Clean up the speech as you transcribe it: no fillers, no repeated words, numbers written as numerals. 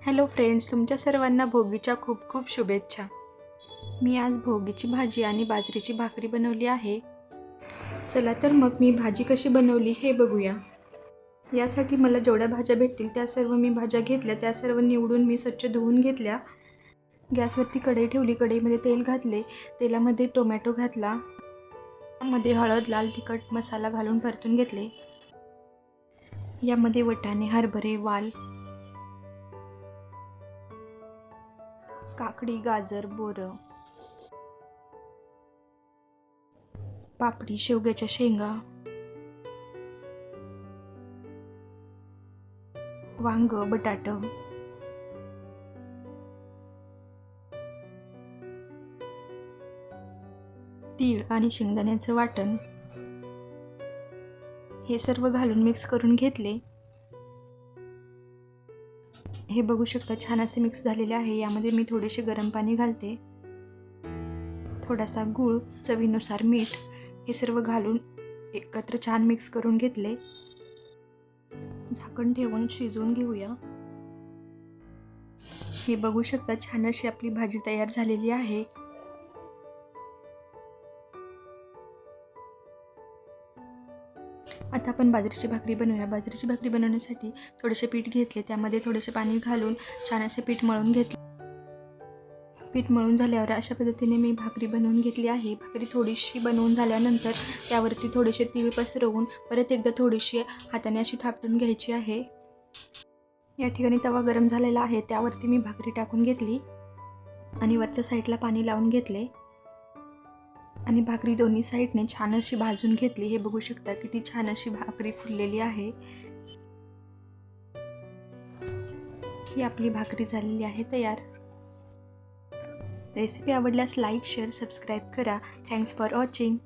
Hello friends, तुमच्या सर्वांना भोगीच्या खूप खूप शुभेच्छा. मी आज भोगीची भाजी आणि बाजरीची भाकरी बनवली आहे. चला तर मग मी भाजी कशी बनवली हे बघूया. यासाठी मला जेवढ्या भाज्या भेटतील त्या सर्व मी भाज्या घेतल्या. त्या सर्व निवडून मी स्वच्छ धुवून घेतल्या. गॅसवरती कढई ठेवली. कढईमध्ये तेल घातले. तेलामध्ये टोमॅटो घातला. यामध्ये हळद, लाल तिखट मसाला घालून परतून घेतले. यामध्ये वाटाणे, हरभरे, वाल, काकडी, गाजर, बोरं, पापडी, शेवग्याच्या शेंगा, वांग, बटाटा, तीळ आणि शेंगदाण्याचं वाटण हे सर्व घालून मिक्स करून घेतले. हे बघू शकता छान असे मिक्स झालेले आहे. यामध्ये मी थोडेसे गरम पाणी घालते. थोडासा गूळ, चवीनुसार मीठ हे सर्व घालून एकत्र छान मिक्स करून घेतले. झाकण ठेवून शिजवून घेऊया. हे बघू शकता छान अशी आपली भाजी तयार झालेली आहे. आता आपण बाजरीची भाकरी बनवूया. बाजरीची भाकरी बनवण्यासाठी थोडेसे पीठ घेतले. त्यामध्ये थोडेसे पाणी घालून छान असे पीठ मळून घेतले. पीठ मळून झाल्यावर अशा पद्धतीने मी भाकरी बनवून घेतली आहे. भाकरी थोडीशी बनवून झाल्यानंतर त्यावरती थोडेसे तीळ पसरवून परत एकदा थोडीशी हाताने अशी थापटून घ्यायची आहे. या ठिकाणी तवा गरम झालेला आहे. त्यावरती मी भाकरी टाकून घेतली आणि वरच्या साईडला पाणी लावून घेतले आणि भाकरी दोन्ही साईडने छान अशी भाजून घेतली. हे बघू शकता किती छान अशी भाकरी फुललेली आहे. ही आपली भाकरी झालेली आहे तयार. रेसिपी आवडल्यास लाईक, शेअर, सबस्क्राईब करा. Thanks for watching.